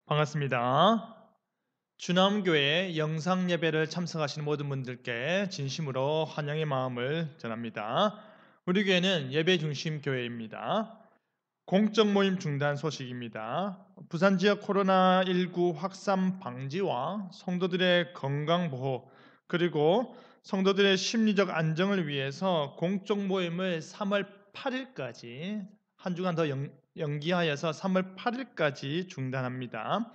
반갑습니다. 주남교회 영상 예배를 참석하시는 모든 분들께 진심으로 환영의 마음을 전합니다. 우리 교회는 예배 중심 교회입니다. 공적 모임 중단 소식입니다. 부산 지역 코로나19 확산 방지와 성도들의 건강 보호 그리고 성도들의 심리적 안정을 위해서 공적 모임을 3월 8일까지 한 주간 더 연기하여서 3월 8일까지 중단합니다.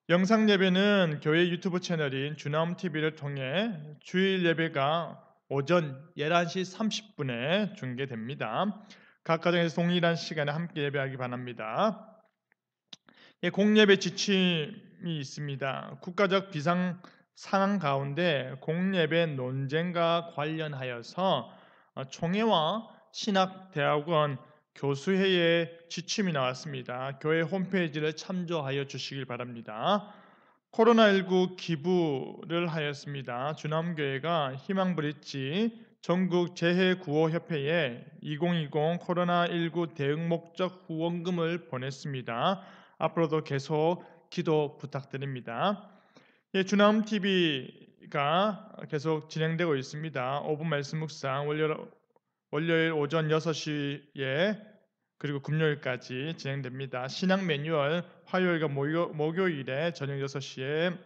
영상 예배는 교회 유튜브 채널인 주나움 TV를 통해 주일 예배가 오전 11시 30분에 중계됩니다. 각 가정에서 동일한 시간에 함께 예배하기 바랍니다. 공예배 지침이 있습니다. 국가적 비상 상황 가운데 공예배 논쟁과 관련하여서 총회와 신학대학원 교수회의 지침이 나왔습니다. 교회 홈페이지를 참조하여 주시길 바랍니다. 코로나19 기부를 하였습니다. 주남교회가 희망브릿지 전국 재해구호협회에 2020 코로나19 대응 목적 후원금을 보냈습니다. 앞으로도 계속 기도 부탁드립니다. 주남 TV가 계속 진행되고 있습니다. 5분 말씀 묵상 월요일 오전 6시에 그리고 금요일까지 진행됩니다. 신앙 매뉴얼 화요일과 목요일에 저녁 6시에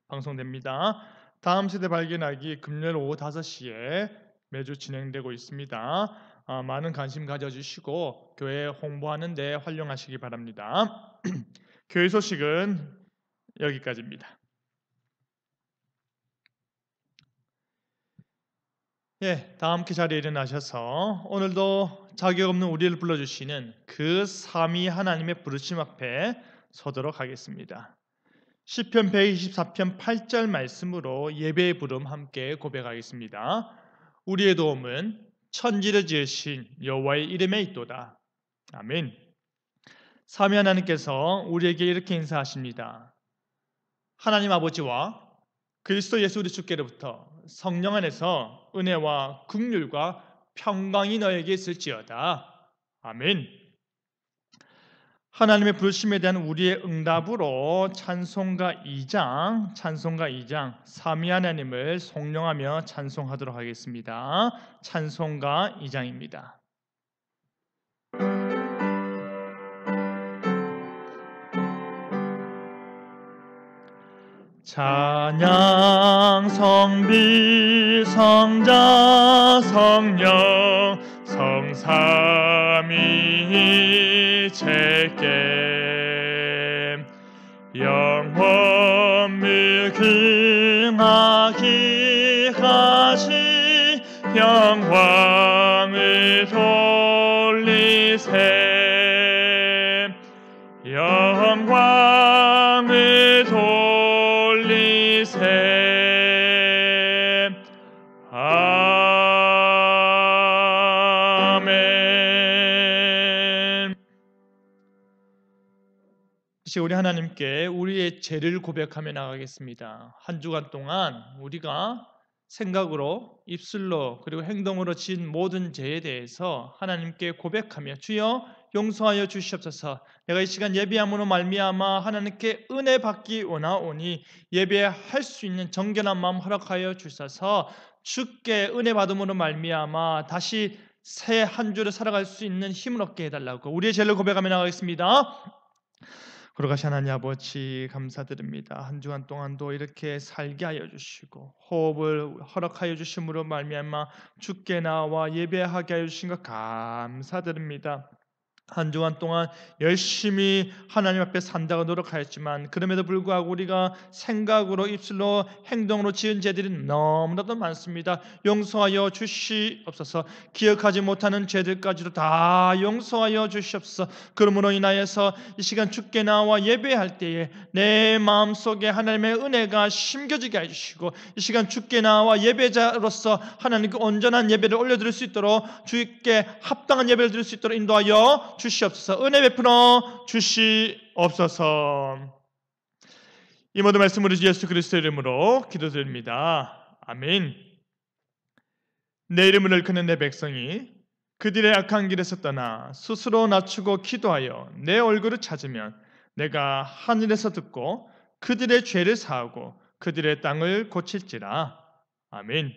방송됩니다. 다음 세대 발견하기 금요일 오후 5시에 매주 진행되고 있습니다. 많은 관심 가져주시고 교회 홍보하는 데 활용하시기 바랍니다. 교회 소식은 여기까지입니다. 다 함께 자리에 일어나셔서 오늘도 자격 없는 우리를 불러주시는 그 삼위 하나님의 부르심 앞에 서도록 하겠습니다. 시편 124편 8절 말씀으로 예배의 부름 함께 고백하겠습니다. 우리의 도움은 천지를 지으신 여호와의 이름에 있도다. 아멘. 삼위 하나님께서 우리에게 이렇게 인사하십니다. 하나님 아버지와 그리스도 예수 우리 주께로부터 성령 안에서 은혜와 긍휼과 평강이 너에게 있을지어다. 아멘. 하나님의 부르심에 대한 우리의 응답으로 찬송가 2장 삼위 하나님을 송영하며 찬송하도록 하겠습니다. 찬송가 2장입니다. 찬양 성비 성자 성령 성삼위 제께 영원 무궁하기 하시 영광을 돌리세 영광을 돌리세 아멘. 이제 우리 하나님께 우리의 죄를 고백하며 나가겠습니다. 한 주간 동안 우리가 생각으로, 입술로, 그리고 행동으로 지은 모든 죄에 대해서 하나님께 고백하며 주여 용서하여 주시옵소서. 내가 이 시간 예배함으로 말미암아 하나님께 은혜 받기 원하오니 예배할 수 있는 정결한 마음 허락하여 주셔서 주께 은혜 받음으로 말미암아 다시 새 한 주를 살아갈 수 있는 힘을 얻게 해달라고 우리의 죄를 고백하며 나가겠습니다. 거룩하신 하나님 아버지 감사드립니다. 한 주간 동안도 이렇게 살게 하여 주시고 호흡을 허락하여 주심으로 말미암아 주께 나와 예배하게 하여 주신 것 감사드립니다. 한 주간 동안 열심히 하나님 앞에 산다고 노력하였지만 그럼에도 불구하고 우리가 생각으로 입술로 행동으로 지은 죄들이 너무나도 많습니다. 용서하여 주시옵소서. 기억하지 못하는 죄들까지도 다 용서하여 주시옵소서. 그러므로 인하여서 이 시간 주께 나와 예배할 때에 내 마음속에 하나님의 은혜가 심겨지게 해주시고 이 시간 주께 나와 예배자로서 하나님께 온전한 예배를 올려드릴 수 있도록 주께 합당한 예배를 드릴 수 있도록 인도하여 주시옵소서. 은혜 베풀어 주시옵소서. 이 모든 말씀을 예수 그리스도 이름으로 기도드립니다. 아멘. 내 이름을 일컫는 내 백성이 그들의 악한 길에서 떠나 스스로 낮추고 기도하여 내 얼굴을 찾으면 내가 하늘에서 듣고 그들의 죄를 사하고 그들의 땅을 고칠지라. 아멘.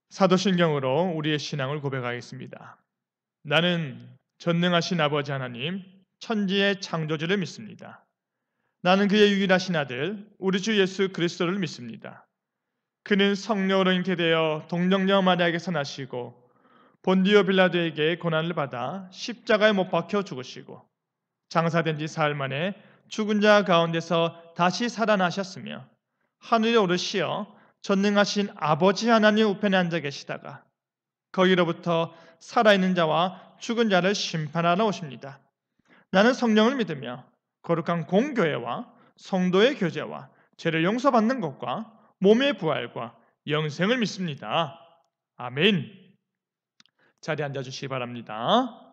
사도신경으로 우리의 신앙을 고백하겠습니다. 나는 전능하신 아버지 하나님, 천지의 창조주를 믿습니다. 나는 그의 유일하신 아들, 우리 주 예수 그리스도를 믿습니다. 그는 성령으로 잉태되어 동정녀 마리아에게서 나시고 본디오 빌라도에게 고난을 받아 십자가에 못 박혀 죽으시고 장사된 지 사흘 만에 죽은 자 가운데서 다시 살아나셨으며 하늘에 오르시어 전능하신 아버지 하나님 우편에 앉아 계시다가 거기로부터 살아있는 자와 죽은 자를 심판하러 오십니다. 나는 성령을 믿으며 거룩한 공교회와 성도의 교제와 죄를 용서받는 것과 몸의 부활과 영생을 믿습니다. 아멘. 자리에 앉아주시기 바랍니다.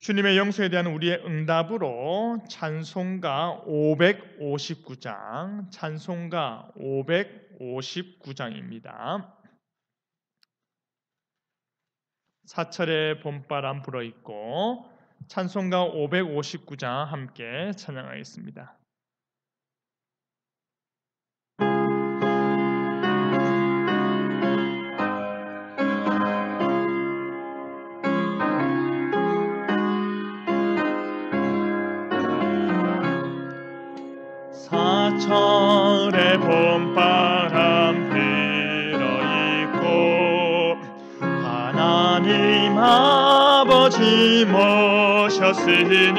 주님의 영성에 대한 우리의 응답으로 찬송가 559장, 찬송가 559장입니다. 사철의 봄바람 불어있고 찬송가 559장 함께 찬양하겠습니다. 사철의 봄바람 불어있고 하나님 아버지 모셨으니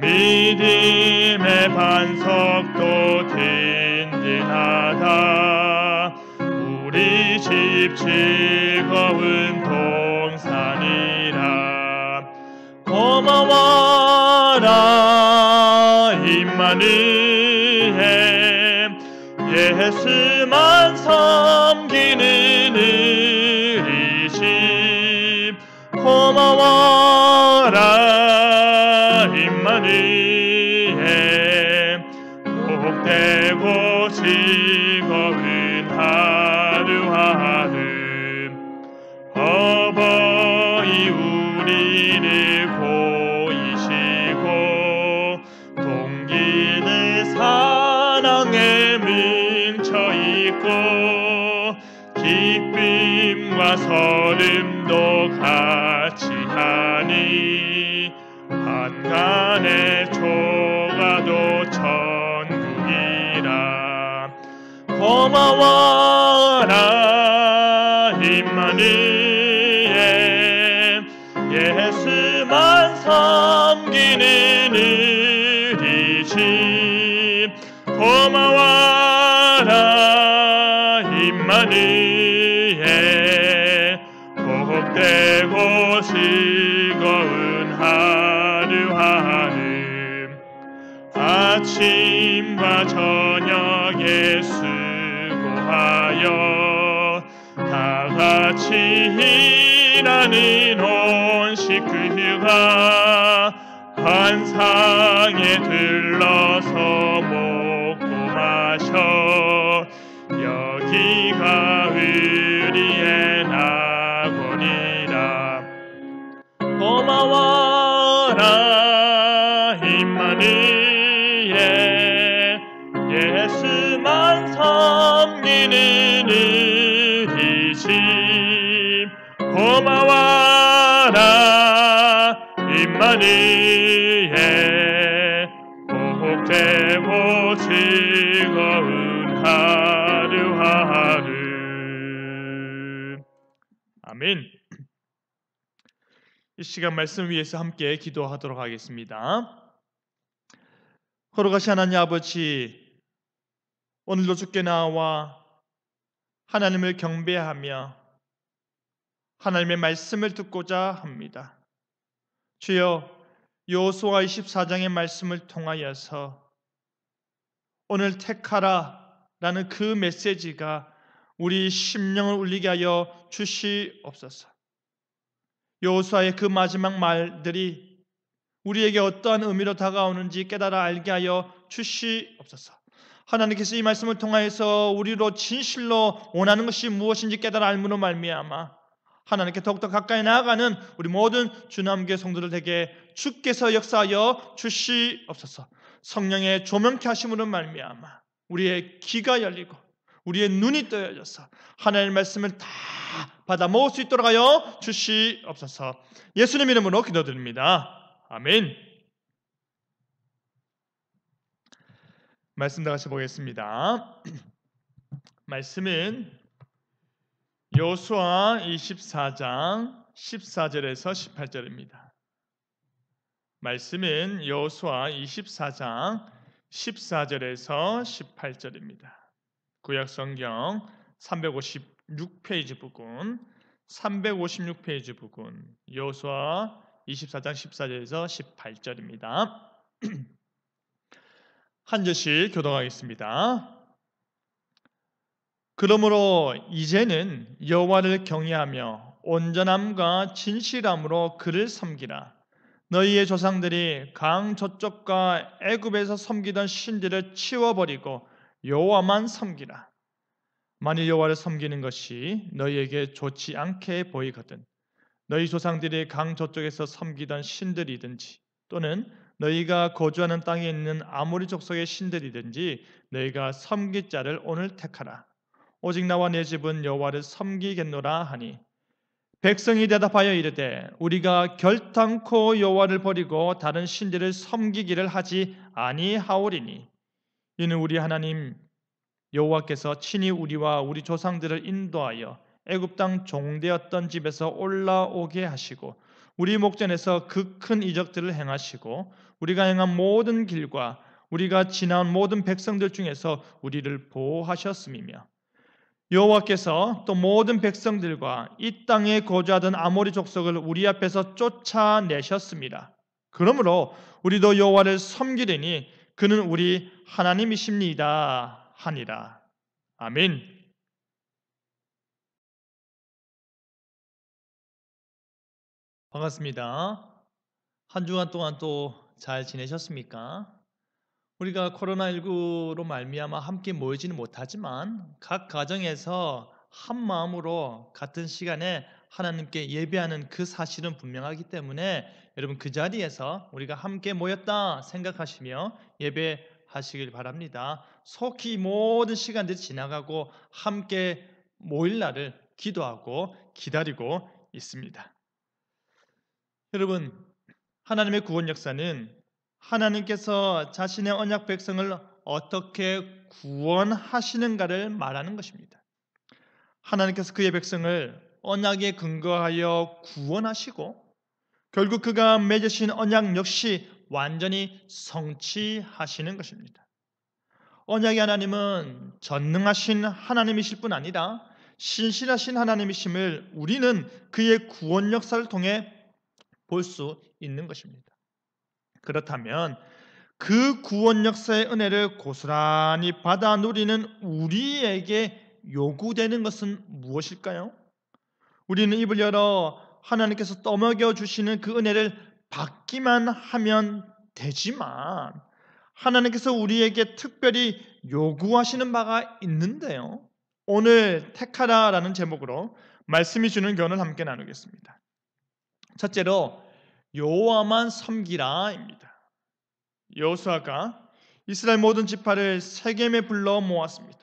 믿음의 반석도 든든하다. 우리 집 즐거운 동산이라. 고마워라 임마누엘, 예수만 섬기는 우리 집. 고마워라 임마누엘, 복되고 즐거운 하루하루. 어버이 우리를 보이시고 동기들 사랑에 뭉쳐있고 기쁨과 설렘도 같이 하니 한간의 조가도 천국이라. 고마워라 임마누엘, 예수만 섬기는 우리 집. 고마워라 임마누엘, 복되고 즐거운 하루하루. 아침과 저녁에 수고하여 다같이 일하는 온 식구가 한 상에 들러서 먹고 마셔. 여기가 우리의 낙원이라. 고마워라 임마누엘, 예수만 섬기는 우리 집. 고마워라 임마누엘, 복되고 즐거운 하루하루. 아멘. 이 시간 말씀 위해서 함께 기도하도록 하겠습니다. 거룩하신 하나님 아버지, 오늘도 주께 나와 하나님을 경배하며 하나님의 말씀을 듣고자 합니다. 주여, 여호수아 24장의 말씀을 통하여서 오늘 택하라 라는 그 메시지가 우리 심령을 울리게 하여 주시옵소서. 여호수아의 그 마지막 말들이 우리에게 어떠한 의미로 다가오는지 깨달아 알게 하여 주시옵소서. 하나님께서 이 말씀을 통하여서 우리로 진실로 원하는 것이 무엇인지 깨달아 알므로 말미암아 하나님께 더욱더 가까이 나아가는 우리 모든 주남교회 성도들 에게 주께서 역사하여 주시옵소서. 성령의 조명케 하심으로 말미암아 우리의 귀가 열리고 우리의 눈이 떠여져서 하나님의 말씀을 다 받아 먹을 수 있도록 하여 주시옵소서. 예수님 이름으로 기도드립니다. 아멘. 말씀 다 같이 보겠습니다. 말씀은 여호수아 24장 14절에서 18절입니다. 말씀은 여호수아 24장 14절에서 18절입니다. 구약 성경 356페이지 부분, 356페이지 부분, 여호수아 24장 14절에서 18절입니다. 한 절씩 교독하겠습니다. 그러므로 이제는 여호와를 경외하며 온전함과 진실함으로 그를 섬기라. 너희의 조상들이 강 저쪽과 애굽에서 섬기던 신들을 치워버리고 여호와만 섬기라. 만일 여호와를 섬기는 것이 너희에게 좋지 않게 보이거든 너희 조상들이 강 저쪽에서 섬기던 신들이든지 또는 너희가 거주하는 땅에 있는 아모리 족속의 신들이든지 너희가 섬길 자를 오늘 택하라. 오직 나와 내 집은 여호와를 섬기겠노라 하니 백성이 대답하여 이르되 우리가 결탄코 여호와를 버리고 다른 신들을 섬기기를 하지 아니하오리니 이는 우리 하나님 여호와께서 친히 우리와 우리 조상들을 인도하여 애굽 땅 종되었던 집에서 올라오게 하시고 우리 목전에서 그 큰 이적들을 행하시고 우리가 행한 모든 길과 우리가 지나온 모든 백성들 중에서 우리를 보호하셨음이며 여호와께서 또 모든 백성들과 이 땅에 거주하던 아모리 족속을 우리 앞에서 쫓아내셨습니다. 그러므로 우리도 여호와를 섬기리니 그는 우리 하나님이십니다 하니라. 아멘. 반갑습니다. 한 주간 동안 또 잘 지내셨습니까? 우리가 코로나19로 말미암아 함께 모이지는 못하지만 각 가정에서 한 마음으로 같은 시간에 하나님께 예배하는 그 사실은 분명하기 때문에 여러분 그 자리에서 우리가 함께 모였다 생각하시며 예배하시길 바랍니다. 속히 모든 시간들이 지나가고 함께 모일 날을 기도하고 기다리고 있습니다. 여러분, 하나님의 구원 역사는 하나님께서 자신의 언약 백성을 어떻게 구원하시는가를 말하는 것입니다. 하나님께서 그의 백성을 언약에 근거하여 구원하시고 결국 그가 맺으신 언약 역시 완전히 성취하시는 것입니다. 언약의 하나님은 전능하신 하나님이실 뿐 아니라 신실하신 하나님이심을 우리는 그의 구원 역사를 통해 볼 수 있는 것입니다. 그렇다면 그 구원 역사의 은혜를 고스란히 받아 누리는 우리에게 요구되는 것은 무엇일까요? 우리는 입을 열어 하나님께서 떠먹여 주시는 그 은혜를 받기만 하면 되지만 하나님께서 우리에게 특별히 요구하시는 바가 있는데요. 오늘 택하라라는 제목으로 말씀이 주는 교훈을 함께 나누겠습니다. 첫째로 여호와만 섬기라입니다. 여호수아가 이스라엘 모든 지파를 세겜에 불러 모았습니다.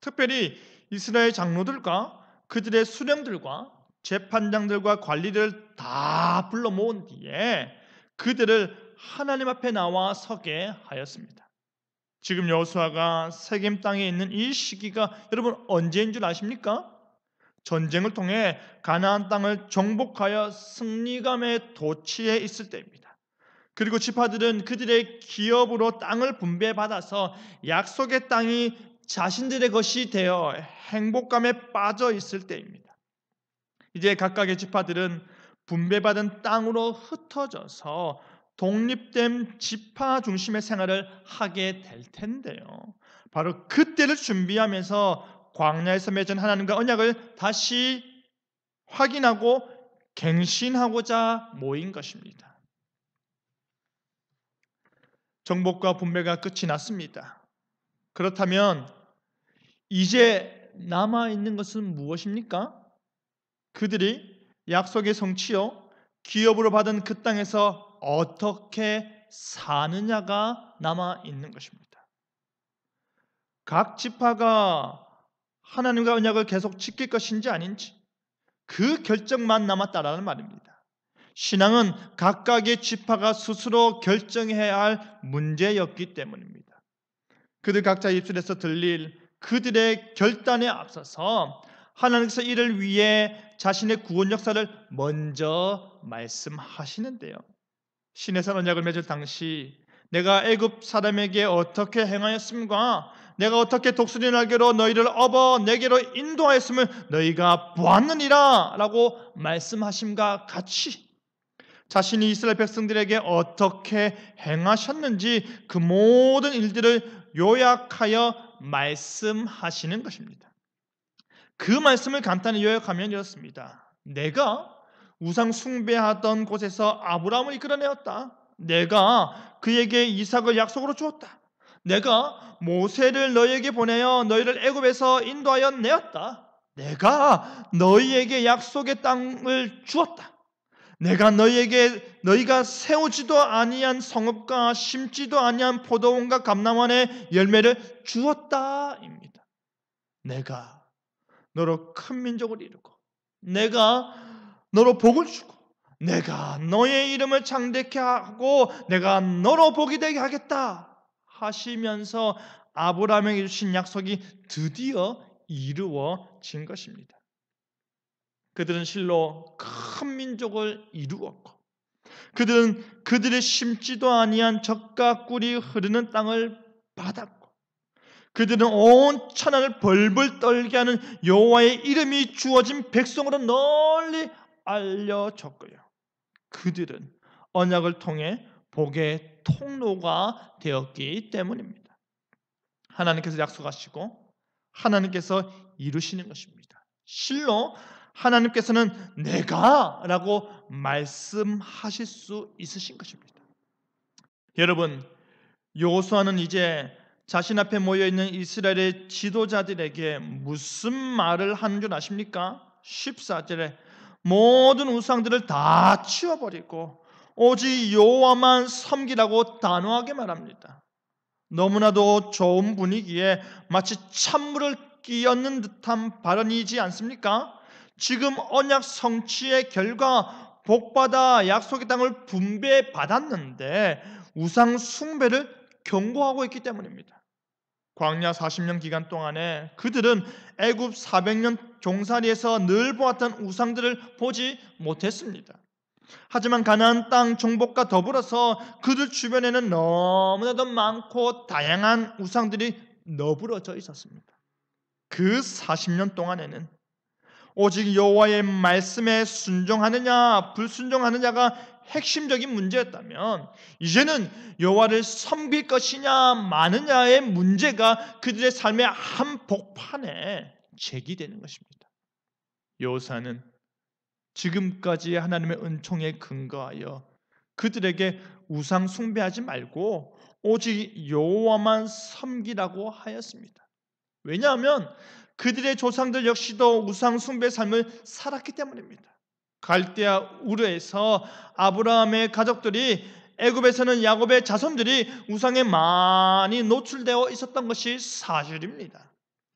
특별히 이스라엘 장로들과 그들의 수령들과 재판장들과 관리들을 다 불러 모은 뒤에 그들을 하나님 앞에 나와 서게 하였습니다. 지금 여호수아가 세겜 땅에 있는 이 시기가 여러분 언제인 줄 아십니까? 전쟁을 통해 가나안 땅을 정복하여 승리감에 도취해 있을 때입니다. 그리고 지파들은 그들의 기업으로 땅을 분배받아서 약속의 땅이 자신들의 것이 되어 행복감에 빠져 있을 때입니다. 이제 각각의 지파들은 분배받은 땅으로 흩어져서 독립된 지파 중심의 생활을 하게 될 텐데요. 바로 그때를 준비하면서 광야에서 맺은 하나님과 언약을 다시 확인하고 갱신하고자 모인 것입니다. 정복과 분배가 끝이 났습니다. 그렇다면 이제 남아있는 것은 무엇입니까? 그들이 약속의 성취요 기업으로 받은 그 땅에서 어떻게 사느냐가 남아 있는 것입니다. 각 지파가 하나님과 언약을 계속 지킬 것인지 아닌지 그 결정만 남았다라는 말입니다. 신앙은 각각의 지파가 스스로 결정해야 할 문제였기 때문입니다. 그들 각자 입술에서 들릴 그들의 결단에 앞서서 하나님께서 이를 위해 자신의 구원 역사를 먼저 말씀하시는데요. 신의 언약을 맺을 당시 내가 애굽 사람에게 어떻게 행하였음과 내가 어떻게 독수리 날개로 너희를 업어 내게로 인도하였음을 너희가 보았느니라 라고 말씀하심과 같이 자신이 이스라엘 백성들에게 어떻게 행하셨는지 그 모든 일들을 요약하여 말씀하시는 것입니다. 그 말씀을 간단히 요약하면 이렇습니다. 내가 우상 숭배하던 곳에서 아브라함을 이끌어내었다. 내가 그에게 이삭을 약속으로 주었다. 내가 모세를 너희에게 보내어 너희를 애굽에서 인도하여 내었다. 내가 너희에게 약속의 땅을 주었다. 내가 너희가 세우지도 아니한 성읍과 심지도 아니한 포도원과 감람원의 열매를 주었다입니다. 내가 너로 큰 민족을 이루고 내가 너로 복을 주고 내가 너의 이름을 창대케 하고 내가 너로 복이 되게 하겠다 하시면서 아브라함에게 주신 약속이 드디어 이루어진 것입니다. 그들은 실로 큰 민족을 이루었고 그들은 그들의 심지도 아니한 젖과 꿀이 흐르는 땅을 받았고 그들은 온 천하를 벌벌 떨게 하는 여호와의 이름이 주어진 백성으로 널리 알려졌고요. 그들은 언약을 통해 복의 통로가 되었기 때문입니다. 하나님께서 약속하시고 하나님께서 이루시는 것입니다. 실로 하나님께서는 내가 라고 말씀하실 수 있으신 것입니다. 여러분, 여호수아는 이제 자신 앞에 모여있는 이스라엘의 지도자들에게 무슨 말을 하는 줄 아십니까? 14절에 모든 우상들을 다 치워버리고 오직 여호와만 섬기라고 단호하게 말합니다. 너무나도 좋은 분위기에 마치 찬물을 끼얹는 듯한 발언이지 않습니까? 지금 언약 성취의 결과 복받아 약속의 땅을 분배받았는데 우상 숭배를 경고하고 있기 때문입니다. 광야 40년 기간 동안에 그들은 애굽 400년 종살이에서 늘 보았던 우상들을 보지 못했습니다. 하지만 가나안 땅 정복과 더불어서 그들 주변에는 너무나도 많고 다양한 우상들이 너부러져 있었습니다. 그 40년 동안에는 오직 여호와의 말씀에 순종하느냐 불순종하느냐가 핵심적인 문제였다면 이제는 여호와를 섬길 것이냐 마느냐의 문제가 그들의 삶의 한복판에 제기되는 것입니다. 여호수아는 지금까지 하나님의 은총에 근거하여 그들에게 우상 숭배하지 말고 오직 여호와만 섬기라고 하였습니다. 왜냐하면 그들의 조상들 역시도 우상 숭배 삶을 살았기 때문입니다. 갈대아 우르에서 아브라함의 가족들이 애굽에서는 야곱의 자손들이 우상에 많이 노출되어 있었던 것이 사실입니다.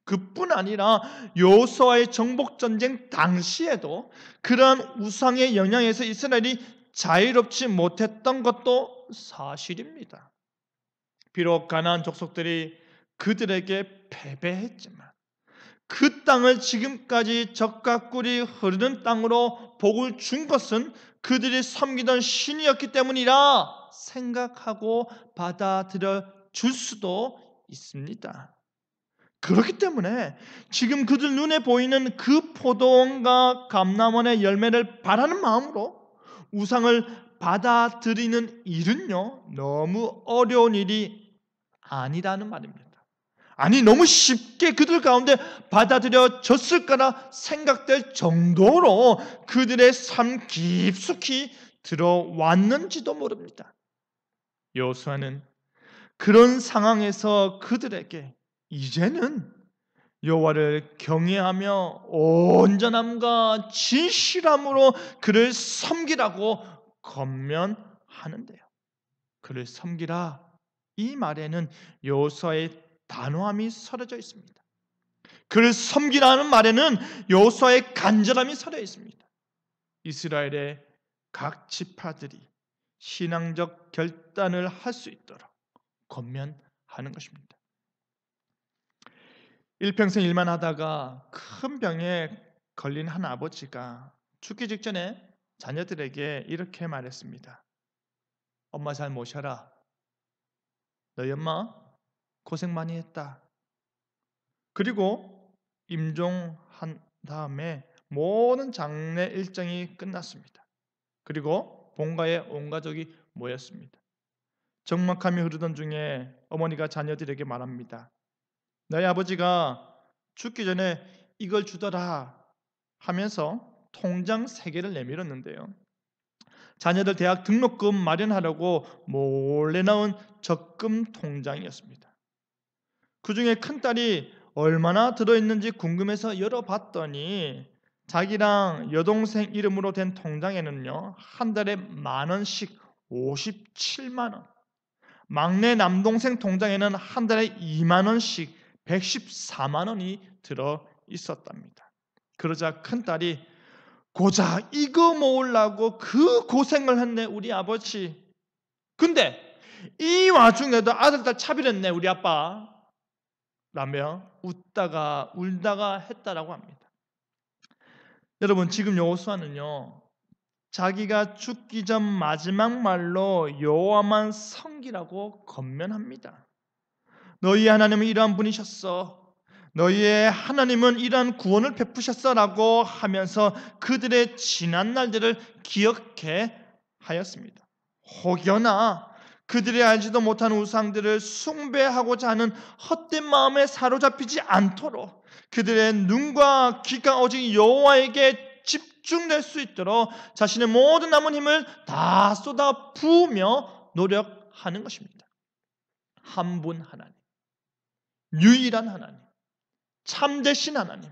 그뿐 아니라 여호수아의 정복 전쟁 당시에도 그러한 우상의 영향에서 이스라엘이 자유롭지 못했던 것도 사실입니다. 비록 가나안 족속들이 그들에게 패배했지만 그 땅을 지금까지 젖과 꿀이 흐르는 땅으로 복을 준 것은 그들이 섬기던 신이었기 때문이라 생각하고 받아들여 줄 수도 있습니다. 그렇기 때문에 지금 그들 눈에 보이는 그 포도원과 감람원의 열매를 바라는 마음으로 우상을 받아들이는 일은요 너무 어려운 일이 아니라는 말입니다. 아니 너무 쉽게 그들 가운데 받아들여졌을 거라 생각될 정도로 그들의 삶 깊숙이 들어왔는지도 모릅니다. 여호수아는 그런 상황에서 그들에게 이제는 여호와를 경외하며 온전함과 진실함으로 그를 섬기라고 권면하는데요. 그를 섬기라, 이 말에는 여호수아의 단호함이 서려져 있습니다. 그를 섬기라는 말에는 여호수아의 간절함이 서려 있습니다. 이스라엘의 각 지파들이 신앙적 결단을 할 수 있도록 권면하는 것입니다. 일평생 일만 하다가 큰 병에 걸린 한 아버지가 죽기 직전에 자녀들에게 이렇게 말했습니다. 엄마 잘 모셔라. 너희 엄마 고생 많이 했다. 그리고 임종한 다음에 모든 장례 일정이 끝났습니다. 그리고 본가에 온 가족이 모였습니다. 적막함이 흐르던 중에 어머니가 자녀들에게 말합니다. 너희 아버지가 죽기 전에 이걸 주더라 하면서 통장 3개를 내밀었는데요. 자녀들 대학 등록금 마련하려고 몰래 나온 적금 통장이었습니다. 그 중에 큰딸이 얼마나 들어있는지 궁금해서 열어봤더니 자기랑 여동생 이름으로 된 통장에는요, 한 달에 10,000원씩 57만 원, 막내 남동생 통장에는 한 달에 20,000원씩 114만 원이 들어 있었답니다. 그러자 큰딸이 고작 이거 모으려고 그 고생을 했네 우리 아버지. 근데 이 와중에도 아들 딸 차별했네 우리 아빠 라며 웃다가 울다가 했다라고 합니다. 여러분, 지금 여호수아는요, 자기가 죽기 전 마지막 말로 여호와만 섬기라고 권면합니다. 너희 하나님은 이러한 분이셨어. 너희의 하나님은 이러한 구원을 베푸셨어라고 하면서 그들의 지난 날들을 기억해 하였습니다. 혹여나 그들이 알지도 못한 우상들을 숭배하고자 하는 헛된 마음에 사로잡히지 않도록 그들의 눈과 귀가 오직 여호와에게 집중될 수 있도록 자신의 모든 남은 힘을 다 쏟아 부으며 노력하는 것입니다. 한 분 하나님, 유일한 하나님, 참되신 하나님,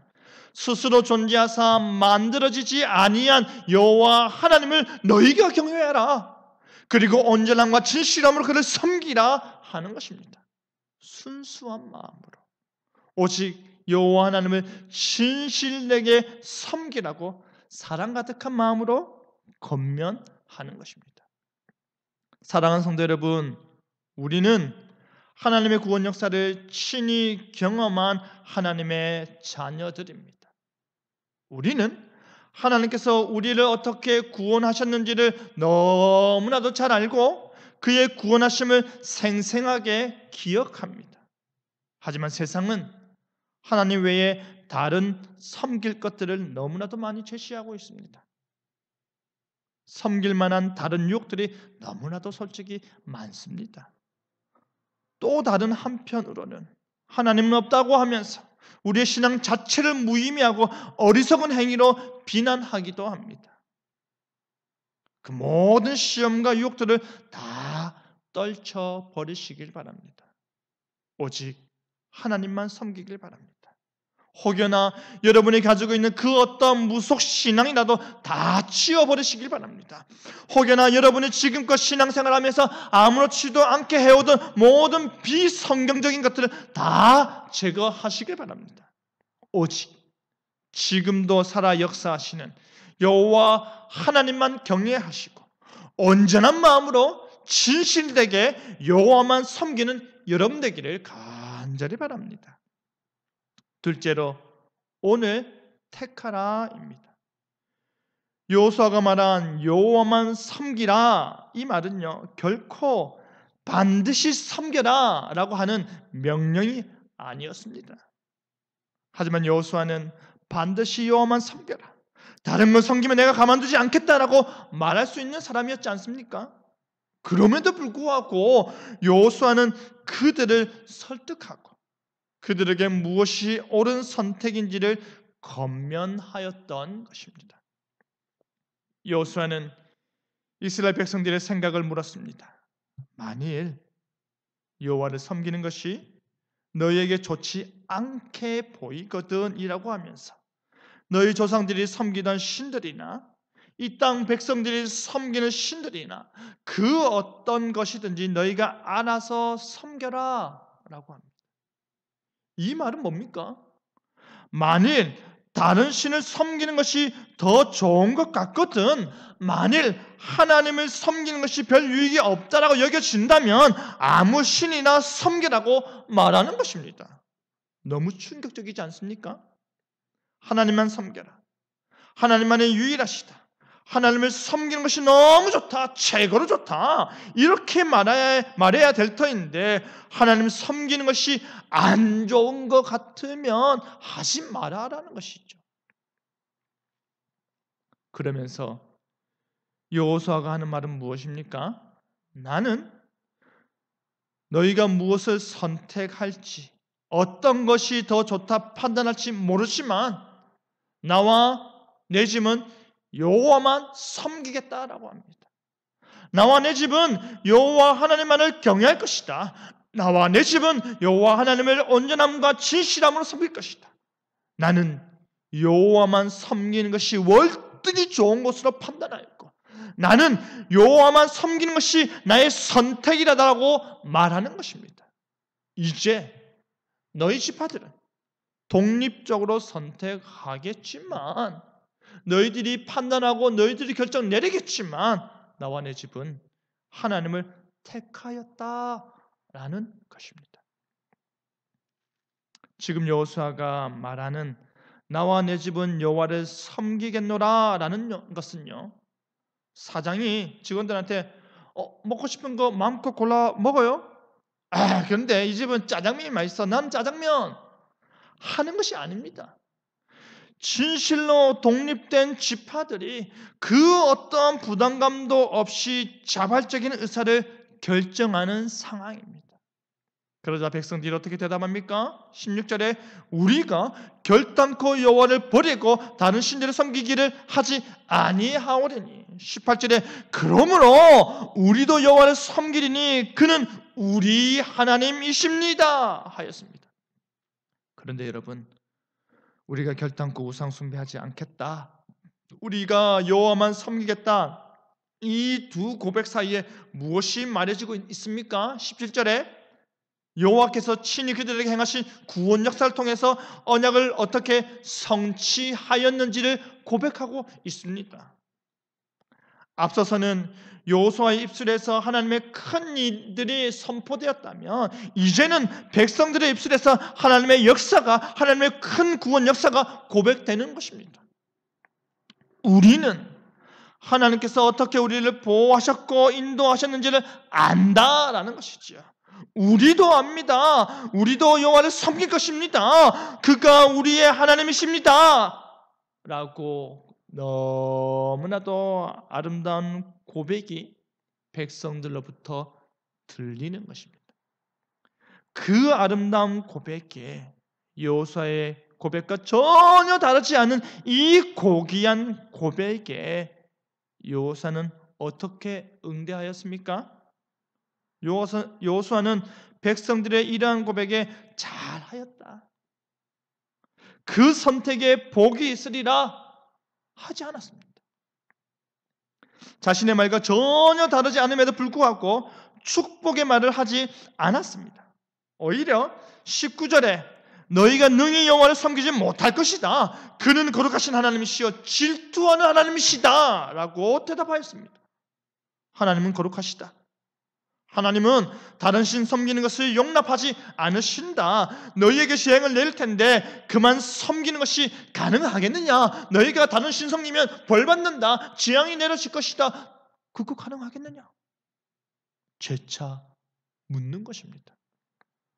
스스로 존재하사 만들어지지 아니한 여호와 하나님을 너희가 경외하라. 그리고 온전함과 진실함으로 그를 섬기라 하는 것입니다. 순수한 마음으로 오직 여호와 하나님을 진실되게 섬기라고 사랑 가득한 마음으로 권면하는 것입니다. 사랑하는 성도 여러분, 우리는 하나님의 구원 역사를 친히 경험한 하나님의 자녀들입니다. 우리는 하나님께서 우리를 어떻게 구원하셨는지를 너무나도 잘 알고 그의 구원하심을 생생하게 기억합니다. 하지만 세상은 하나님 외에 다른 섬길 것들을 너무나도 많이 제시하고 있습니다. 섬길 만한 다른 유혹들이 너무나도 솔직히 많습니다. 또 다른 한편으로는 하나님은 없다고 하면서 우리의 신앙 자체를 무의미하고 어리석은 행위로 비난하기도 합니다. 그 모든 시험과 유혹들을 다 떨쳐버리시길 바랍니다. 오직 하나님만 섬기길 바랍니다. 혹여나 여러분이 가지고 있는 그 어떤 무속 신앙이라도 다 치워버리시길 바랍니다. 혹여나 여러분이 지금껏 신앙생활하면서 아무렇지도 않게 해오던 모든 비성경적인 것들을 다 제거하시길 바랍니다. 오직 지금도 살아 역사하시는 여호와 하나님만 경외하시고 온전한 마음으로 진실되게 여호와만 섬기는 여러분 되기를 간절히 바랍니다. 둘째로 오늘 택하라입니다. 여호수아가 말한 여호와만 섬기라, 이 말은요 결코 반드시 섬겨라라고 하는 명령이 아니었습니다. 하지만 여호수아는 반드시 여호와만 섬겨라, 다른 걸 섬기면 내가 가만두지 않겠다라고 말할 수 있는 사람이었지 않습니까? 그럼에도 불구하고 여호수아는 그들을 설득하고 그들에게 무엇이 옳은 선택인지를 권면하였던 것입니다. 여호수아는 이스라엘 백성들의 생각을 물었습니다. 만일 여호와를 섬기는 것이 너희에게 좋지 않게 보이거든 이라고 하면서 너희 조상들이 섬기던 신들이나 이 땅 백성들이 섬기는 신들이나 그 어떤 것이든지 너희가 알아서 섬겨라 라고 합니다. 이 말은 뭡니까? 만일 다른 신을 섬기는 것이 더 좋은 것 같거든, 만일 하나님을 섬기는 것이 별 유익이 없다라고 여겨진다면 아무 신이나 섬기라고 말하는 것입니다. 너무 충격적이지 않습니까? 하나님만 섬겨라. 하나님만이 유일하시다. 하나님을 섬기는 것이 너무 좋다. 최고로 좋다. 이렇게 말해야 될 터인데 하나님 섬기는 것이 안 좋은 것 같으면 하지 말아라는 것이죠. 그러면서 여호수아가 하는 말은 무엇입니까? 나는 너희가 무엇을 선택할지 어떤 것이 더 좋다 판단할지 모르지만 나와 내 집은 여호와만 섬기겠다라고 합니다. 나와 내 집은 여호와 하나님만을 경외할 것이다. 나와 내 집은 여호와 하나님을 온전함과 진실함으로 섬길 것이다. 나는 여호와만 섬기는 것이 월등히 좋은 것으로 판단하였고 나는 여호와만 섬기는 것이 나의 선택이라고 말하는 것입니다. 이제 너희 지파들은 독립적으로 선택하겠지만 너희들이 판단하고 너희들이 결정 내리겠지만 나와 내 집은 하나님을 택하였다라는 것입니다. 지금 여호수아가 말하는 나와 내 집은 여호와를 섬기겠노라라는 것은요, 사장이 직원들한테 먹고 싶은 거 마음껏 골라 먹어요. 그런데 이 집은 짜장면이 맛있어. 난 짜장면 하는 것이 아닙니다. 진실로 독립된 지파들이 그 어떠한 부담감도 없이 자발적인 의사를 결정하는 상황입니다. 그러자 백성들이 어떻게 대답합니까? 16절에 우리가 결단코 여호와를 버리고 다른 신들을 섬기기를 하지 아니하오리니 18절에 그러므로 우리도 여호와를 섬기리니 그는 우리 하나님이십니다 하였습니다. 그런데 여러분, 우리가 결단코 우상 숭배하지 않겠다, 우리가 여호와만 섬기겠다, 이 두 고백 사이에 무엇이 말해지고 있습니까? 17절에 여호와께서 친히 그들에게 행하신 구원 역사를 통해서 언약을 어떻게 성취하였는지를 고백하고 있습니다. 앞서서는 여호수아의 입술에서 하나님의 큰 일들이 선포되었다면 이제는 백성들의 입술에서 하나님의 역사가, 하나님의 큰 구원 역사가 고백되는 것입니다. 우리는 하나님께서 어떻게 우리를 보호하셨고 인도하셨는지를 안다라는 것이지요. 우리도 압니다. 우리도 여호와를 섬길 것입니다. 그가 우리의 하나님이십니다 라고 너무나도 아름다운 고백이 백성들로부터 들리는 것입니다. 그 아름다운 고백에 여호수아의 고백과 전혀 다르지 않은 이 고귀한 고백에 여호수아는 어떻게 응대하였습니까? 여호수아는 백성들의 이러한 고백에 잘하였다, 그 선택에 복이 있으리라 하지 않았습니다. 자신의 말과 전혀 다르지 않음에도 불구하고 축복의 말을 하지 않았습니다. 오히려 19절에 너희가 능히 여호와를 섬기지 못할 것이다. 그는 거룩하신 하나님이시여 질투하는 하나님이시다 라고 대답하였습니다. 하나님은 거룩하시다. 하나님은 다른 신 섬기는 것을 용납하지 않으신다. 너희에게 시행을 내릴 텐데 그만 섬기는 것이 가능하겠느냐? 너희가 다른 신 섬기면 벌 받는다. 재앙이 내려질 것이다. 그거 가능하겠느냐? 재차 묻는 것입니다.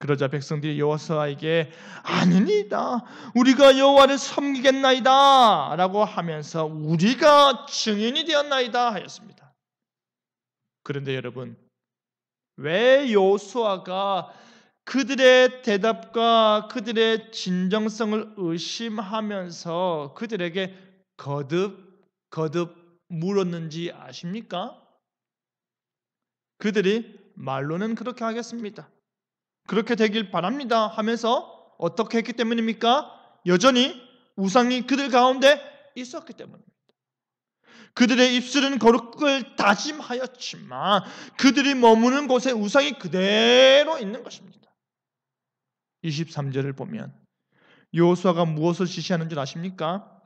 그러자 백성들이 여호수아에게 아니니다, 우리가 여호와를 섬기겠나이다 라고 하면서 우리가 증인이 되었나이다 하였습니다. 그런데 여러분, 왜 여호수아가 그들의 대답과 그들의 진정성을 의심하면서 그들에게 거듭 물었는지 아십니까? 그들이 말로는 그렇게 하겠습니다, 그렇게 되길 바랍니다 하면서 어떻게 했기 때문입니까? 여전히 우상이 그들 가운데 있었기 때문입니다. 그들의 입술은 거룩을 다짐하였지만 그들이 머무는 곳에 우상이 그대로 있는 것입니다. 23절을 보면 여호수아가 무엇을 지시하는 줄 아십니까?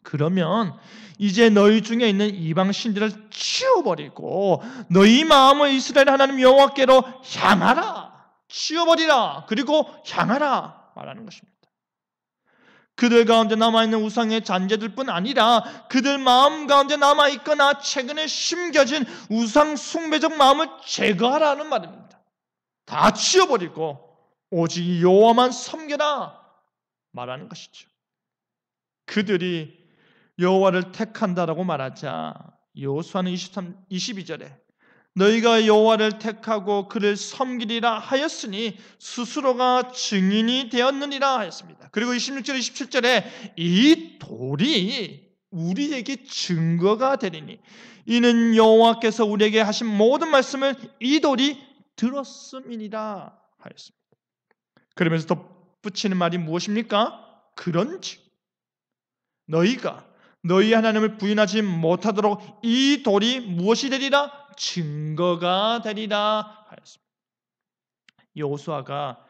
그러면 이제 너희 중에 있는 이방 신들을 치워버리고 너희 마음을 이스라엘 하나님 여호와께로 향하라. 치워버리라. 그리고 향하라 말하는 것입니다. 그들 가운데 남아있는 우상의 잔재들뿐 아니라 그들 마음 가운데 남아있거나 최근에 심겨진 우상 숭배적 마음을 제거하라는 말입니다. 다 치워버리고 오직 여호와만 섬겨라 말하는 것이죠. 그들이 여호와를 택한다라고 말하자 여호수아는 22절에 너희가 여호와를 택하고 그를 섬기리라 하였으니 스스로가 증인이 되었느니라 하였습니다. 그리고 26절 27절에 이 돌이 우리에게 증거가 되리니 이는 여호와께서 우리에게 하신 모든 말씀을 이 돌이 들었음이니라 하였습니다. 그러면서 덧붙이는 말이 무엇입니까? 그런즉 너희가 너희 하나님을 부인하지 못하도록 이 돌이 무엇이 되리라? 증거가 되리라 하였습니다. 여호수아가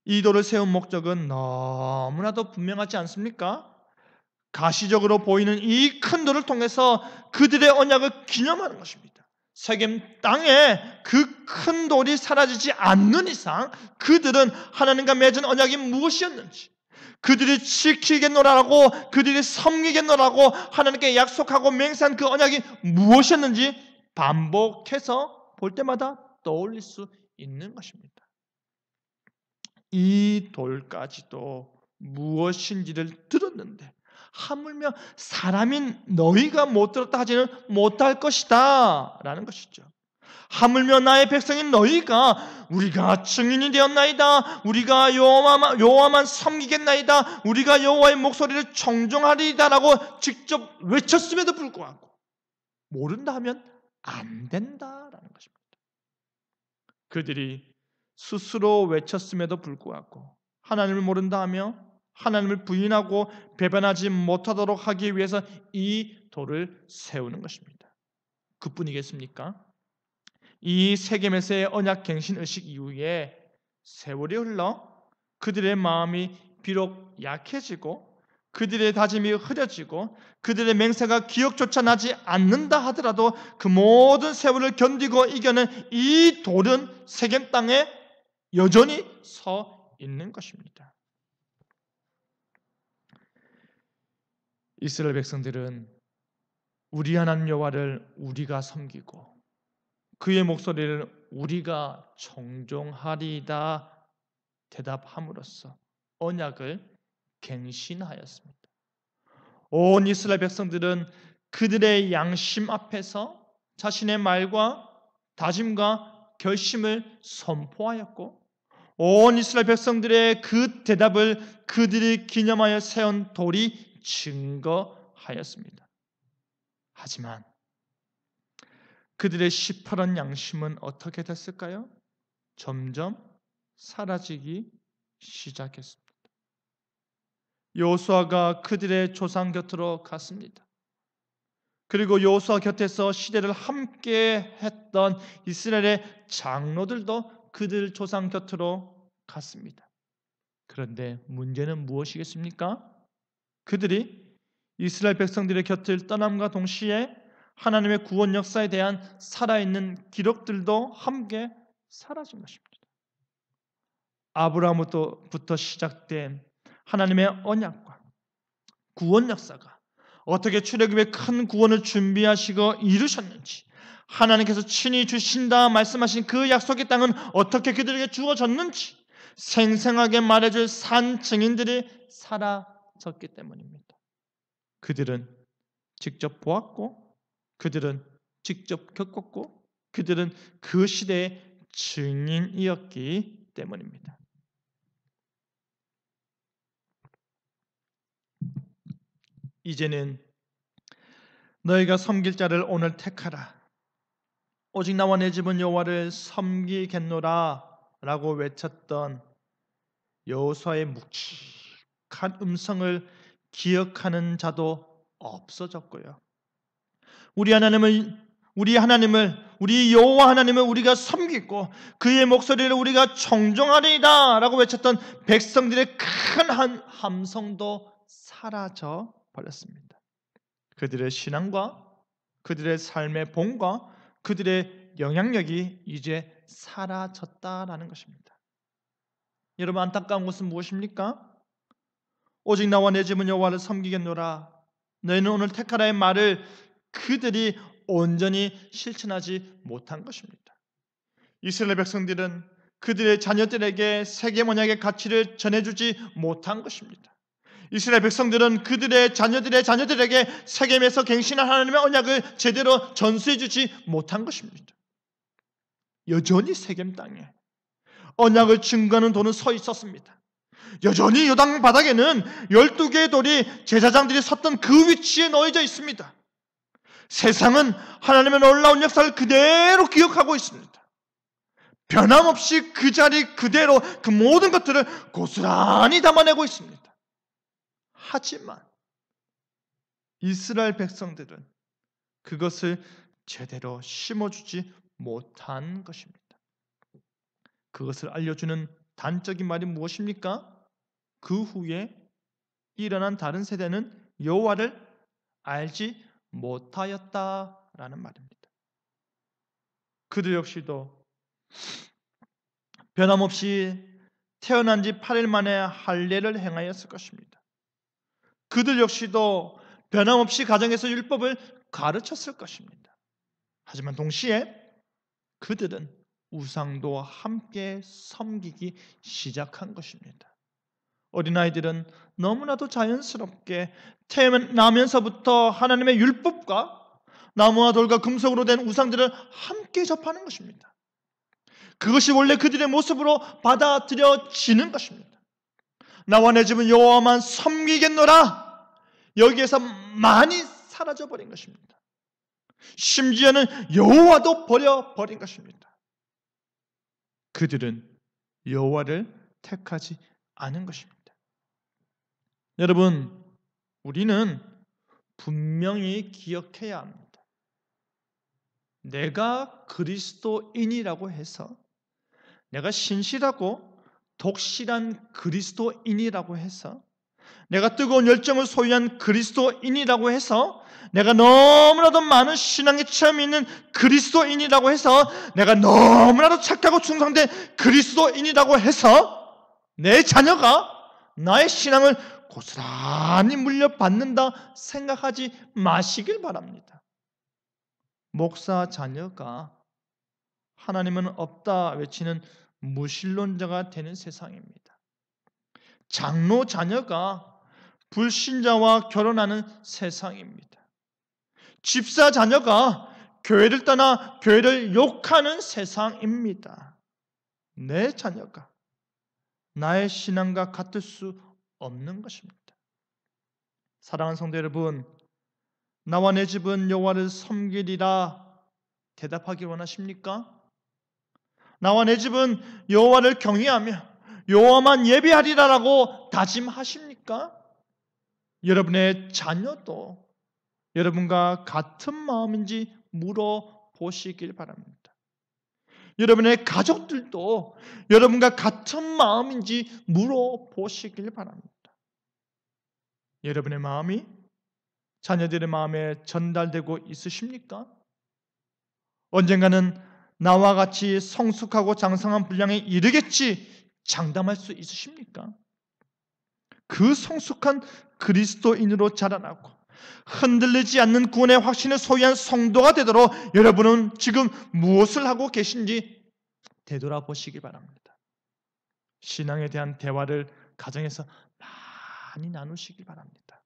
이 돌을 세운 목적은 너무나도 분명하지 않습니까? 가시적으로 보이는 이 큰 돌을 통해서 그들의 언약을 기념하는 것입니다. 세겜 땅에 그 큰 돌이 사라지지 않는 이상 그들은 하나님과 맺은 언약이 무엇이었는지, 그들이 지키겠노라고, 그들이 섬기겠노라고 하나님께 약속하고 맹세한 그 언약이 무엇이었는지 반복해서 볼 때마다 떠올릴 수 있는 것입니다. 이 돌까지도 무엇인지를 들었는데 하물며 사람인 너희가 못 들었다 하지는 못할 것이다 라는 것이죠. 하물며 나의 백성인 너희가 우리가 증인이 되었나이다, 우리가 여호와만 섬기겠나이다, 우리가 여호와의 목소리를 청종하리이다라고 직접 외쳤음에도 불구하고 모른다 하면 안 된다라는 것입니다. 그들이 스스로 외쳤음에도 불구하고 하나님을 모른다 하며 하나님을 부인하고 배반하지 못하도록 하기 위해서 이 돌을 세우는 것입니다. 그뿐이겠습니까? 이 세겜에서의 언약 갱신 의식 이후에 세월이 흘러 그들의 마음이 비록 약해지고 그들의 다짐이 흐려지고 그들의 맹세가 기억조차 나지 않는다 하더라도 그 모든 세월을 견디고 이겨낸 이 돌은 세겜 땅에 여전히 서 있는 것입니다. 이스라엘 백성들은 우리 하나님 여호와를 우리가 섬기고 그의 목소리를 우리가 청종하리이다 대답함으로써 언약을 갱신하였습니다. 온 이스라엘 백성들은 그들의 양심 앞에서 자신의 말과 다짐과 결심을 선포하였고 온 이스라엘 백성들의 그 대답을 그들이 기념하여 세운 돌이 증거하였습니다. 하지만 그들의 시퍼런 양심은 어떻게 됐을까요? 점점 사라지기 시작했습니다. 여호수아가 그들의 조상 곁으로 갔습니다. 그리고 여호수아 곁에서 시대를 함께 했던 이스라엘의 장로들도 그들 조상 곁으로 갔습니다. 그런데 문제는 무엇이겠습니까? 그들이 이스라엘 백성들의 곁을 떠남과 동시에 하나님의 구원 역사에 대한 살아있는 기록들도 함께 사라진 것입니다. 아브라함부터 시작된 하나님의 언약과 구원 역사가 어떻게 출애굽의 큰 구원을 준비하시고 이루셨는지, 하나님께서 친히 주신다 말씀하신 그 약속의 땅은 어떻게 그들에게 주어졌는지 생생하게 말해줄 산 증인들이 사라졌기 때문입니다. 그들은 직접 보았고 그들은 직접 겪었고 그들은 그 시대의 증인이었기 때문입니다. 이제는 너희가 섬길 자를 오늘 택하라. 오직 나와 내 집은 여호와를 섬기겠노라 라고 외쳤던 여호수아의 묵직한 음성을 기억하는 자도 없어졌고요. 우리 하나님을 우리 여호와 하나님을 우리가 섬기고 그의 목소리를 우리가 청종하리이다라고 외쳤던 백성들의 큰 함성도 사라져 버렸습니다. 그들의 신앙과 그들의 삶의 본과 그들의 영향력이 이제 사라졌다라는 것입니다. 여러분, 안타까운 것은 무엇입니까? 오직 나와 내 집은 여호와를 섬기겠노라. 너희는 오늘 택하라의 말을 그들이 온전히 실천하지 못한 것입니다. 이스라엘 백성들은 그들의 자녀들에게 세계 언약의 가치를 전해주지 못한 것입니다. 이스라엘 백성들은 그들의 자녀들의 자녀들에게 세겜에서 갱신한 하나님의 언약을 제대로 전수해주지 못한 것입니다. 여전히 세겜 땅에 언약을 증거하는 돌은 서 있었습니다. 여전히 요단 바닥에는 12개의 돌이 제사장들이 섰던 그 위치에 놓여져 있습니다. 세상은 하나님의 놀라운 역사를 그대로 기억하고 있습니다. 변함없이 그 자리 그대로 그 모든 것들을 고스란히 담아내고 있습니다. 하지만 이스라엘 백성들은 그것을 제대로 심어주지 못한 것입니다. 그것을 알려주는 단적인 말이 무엇입니까? 그 후에 일어난 다른 세대는 여호와를 알지 못하였다라는 말입니다. 그들 역시도 변함없이 태어난 지 8일 만에 할례를 행하였을 것입니다. 그들 역시도 변함없이 가정에서 율법을 가르쳤을 것입니다. 하지만 동시에 그들은 우상도 함께 섬기기 시작한 것입니다. 어린아이들은 너무나도 자연스럽게 태어나면서부터 하나님의 율법과 나무와 돌과 금속으로 된 우상들을 함께 접하는 것입니다. 그것이 원래 그들의 모습으로 받아들여지는 것입니다. 나와 내 집은 여호와만 섬기겠노라. 여기에서 많이 사라져버린 것입니다. 심지어는 여호와도 버려버린 것입니다. 그들은 여호와를 택하지 않은 것입니다. 여러분, 우리는 분명히 기억해야 합니다. 내가 그리스도인이라고 해서, 내가 신실하고 독실한 그리스도인이라고 해서, 내가 뜨거운 열정을 소유한 그리스도인이라고 해서, 내가 너무나도 많은 신앙의 체험이 있는 그리스도인이라고 해서, 내가 너무나도 착하고 충성된 그리스도인이라고 해서 내 자녀가 나의 신앙을 고스란히 물려받는다 생각하지 마시길 바랍니다. 목사 자녀가 하나님은 없다 외치는 무신론자가 되는 세상입니다. 장로 자녀가 불신자와 결혼하는 세상입니다. 집사 자녀가 교회를 떠나 교회를 욕하는 세상입니다. 내 자녀가 나의 신앙과 같을 수 없는 것입니다. 사랑하는 성도 여러분, 나와 내 집은 여호와를 섬기리라 대답하기 원하십니까? 나와 내 집은 여호와를 경외하며 여호와만 예배하리라라고 다짐하십니까? 여러분의 자녀도 여러분과 같은 마음인지 물어보시길 바랍니다. 여러분의 가족들도 여러분과 같은 마음인지 물어보시길 바랍니다. 여러분의 마음이 자녀들의 마음에 전달되고 있으십니까? 언젠가는 나와 같이 성숙하고 장성한 분량에 이르겠지 장담할 수 있으십니까? 그 성숙한 그리스도인으로 자라나고 흔들리지 않는 구원의 확신을 소유한 성도가 되도록 여러분은 지금 무엇을 하고 계신지 되돌아보시기 바랍니다. 신앙에 대한 대화를 가정에서 많이 나누시기 바랍니다.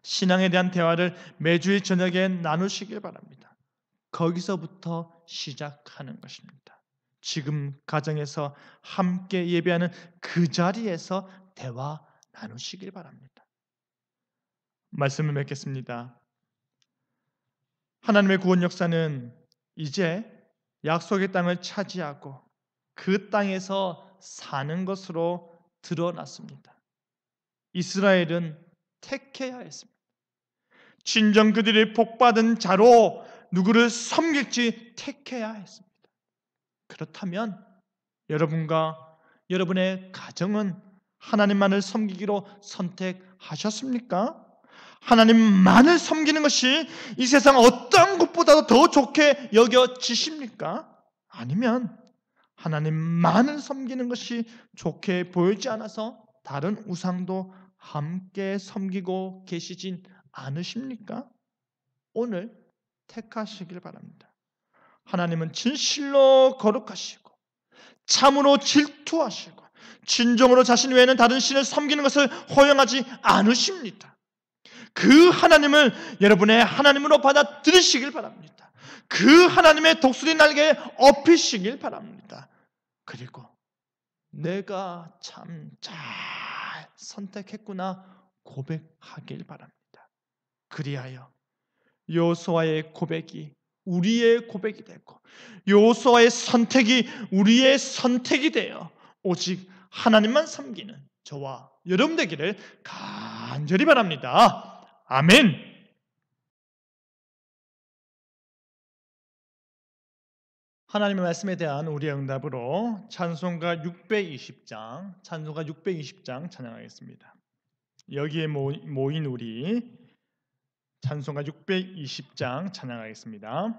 신앙에 대한 대화를 매주의 저녁에 나누시길 바랍니다. 거기서부터 시작하는 것입니다. 지금 가정에서 함께 예배하는 그 자리에서 대화 나누시길 바랍니다. 말씀을 맺겠습니다. 하나님의 구원 역사는 이제 약속의 땅을 차지하고 그 땅에서 사는 것으로 드러났습니다. 이스라엘은 택해야 했습니다. 진정 그들이 복받은 자로 누구를 섬길지 택해야 했습니다. 그렇다면 여러분과 여러분의 가정은 하나님만을 섬기기로 선택하셨습니까? 하나님만을 섬기는 것이 이 세상 어떤 것보다도 더 좋게 여겨지십니까? 아니면 하나님만을 섬기는 것이 좋게 보이지 않아서 다른 우상도 함께 섬기고 계시진 않으십니까? 오늘 택하시길 바랍니다. 하나님은 진실로 거룩하시고 참으로 질투하시고 진정으로 자신 외에는 다른 신을 섬기는 것을 허용하지 않으십니다. 그 하나님을 여러분의 하나님으로 받아들이시길 바랍니다. 그 하나님의 독수리 날개에 업히시길 바랍니다. 그리고 내가 참 잘 선택했구나 고백하길 바랍니다. 그리하여 여호수아의 고백이 우리의 고백이 되고 여호수아의 선택이 우리의 선택이 되어 오직 하나님만 섬기는 저와 여러분 되기를 간절히 바랍니다. 아멘. 하나님의 말씀에 대한 우리의 응답으로 찬송가 620장 찬양하겠습니다. 여기에 모인 우리 찬송가 620장 찬양하겠습니다.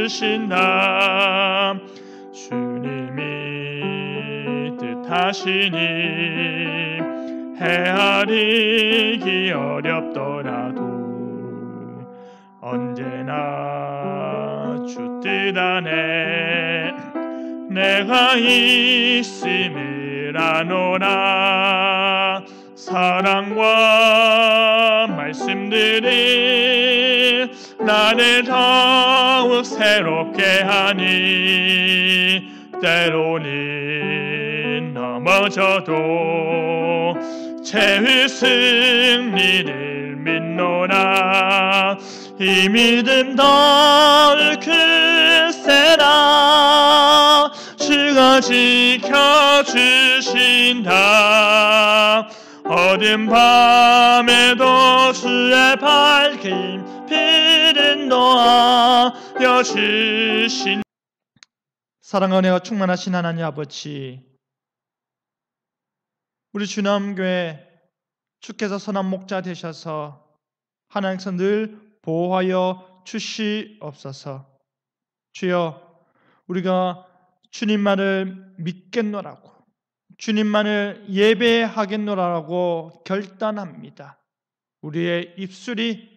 주신다 주님이 뜻하시니 헤아리기 어렵더라도 언제나 주 뜻 안에 내가 있음을 아노라. 사랑과 말씀들이 나를 더욱 새롭게 하니 때로는 넘어져도 죄의 승리를 믿노라. 이 믿음 덜 크세라. 주가 지켜주신다. 어두운 밤에도 주의 밝힌 빛은 놓아여 주신. 사랑과 은혜가 충만하신 하나님 아버지, 우리 주남교회 주께서 선한 목자 되셔서 하나님께서 늘 보호하여 주시옵소서. 주여, 우리가 주님만을 믿겠노라고, 주님만을 예배하겠노라고 결단합니다. 우리의 입술이,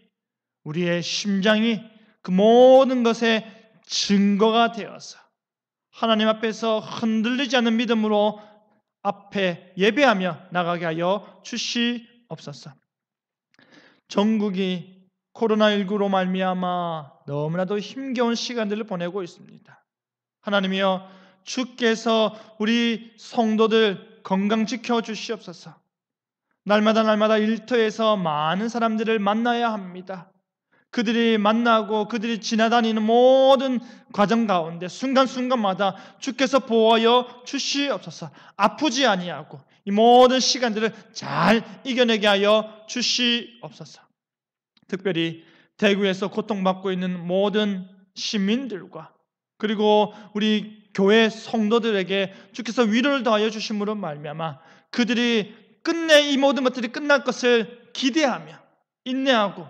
우리의 심장이 그 모든 것의 증거가 되어서 하나님 앞에서 흔들리지 않는 믿음으로 앞에 예배하며 나가게 하여 주시옵소서. 전국이 코로나19로 말미암아 너무나도 힘겨운 시간들을 보내고 있습니다. 하나님이여, 주께서 우리 성도들 건강 지켜주시옵소서. 날마다 일터에서 많은 사람들을 만나야 합니다. 그들이 만나고 그들이 지나다니는 모든 과정 가운데 순간순간마다 주께서 보호하여 주시옵소서. 아프지 아니하고 이 모든 시간들을 잘 이겨내게 하여 주시옵소서. 특별히 대구에서 고통받고 있는 모든 시민들과 그리고 우리 교회 성도들에게 주께서 위로를 더하여 주심으로 말미암아 그들이 끝내 이 모든 것들이 끝날 것을 기대하며 인내하고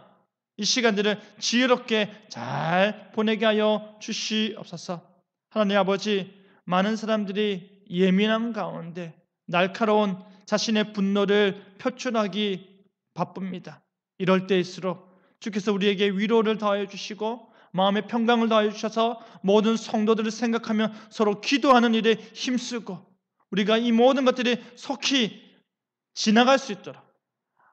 이 시간들을 지혜롭게 잘 보내게 하여 주시옵소서. 하나님 아버지, 많은 사람들이 예민함 가운데 날카로운 자신의 분노를 표출하기 바쁩니다. 이럴 때일수록 주께서 우리에게 위로를 더하여 주시고 마음의 평강을 더하여 주셔서 모든 성도들을 생각하며 서로 기도하는 일에 힘쓰고 우리가 이 모든 것들이 속히 지나갈 수 있도록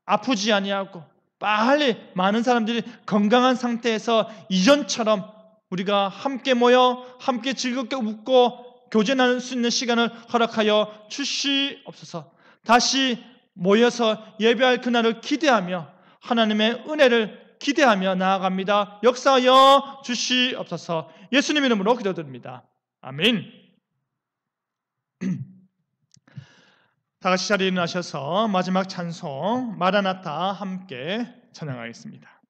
아프지 아니하고 빨리 많은 사람들이 건강한 상태에서 이전처럼 우리가 함께 모여 함께 즐겁게 웃고 교제 나눌 수 있는 시간을 허락하여 주시옵소서. 다시 모여서 예배할 그날을 기대하며 하나님의 은혜를 기대하며 나아갑니다. 역사하여 주시옵소서. 예수님 이름으로 기도드립니다. 아멘. 다 같이 자리에 일어나셔서 마지막 찬송 마라나타 함께 찬양하겠습니다.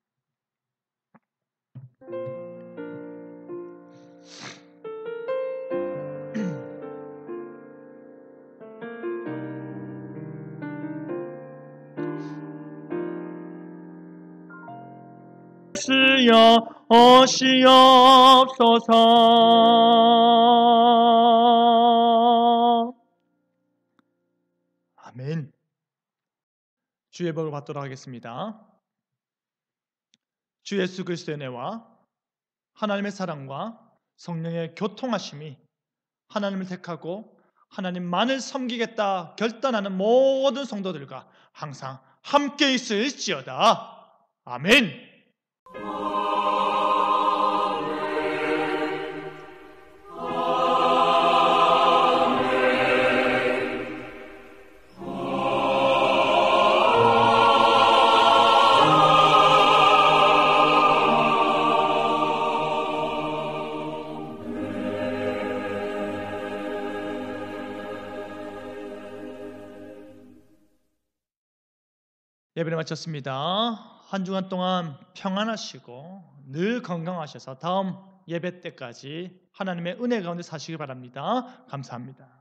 주여 오시옵소서. 아멘. 주의 복을 받도록 하겠습니다. 주 예수 그리스도의 은혜와 하나님의 사랑과 성령의 교통하심이 하나님을 택하고 하나님만을 섬기겠다 결단하는 모든 성도들과 항상 함께 있을지어다. 아멘. 예배를 마쳤습니다. 한 주간 동안 평안하시고 늘 건강하셔서 다음 예배 때까지 하나님의 은혜 가운데 사시기 바랍니다. 감사합니다.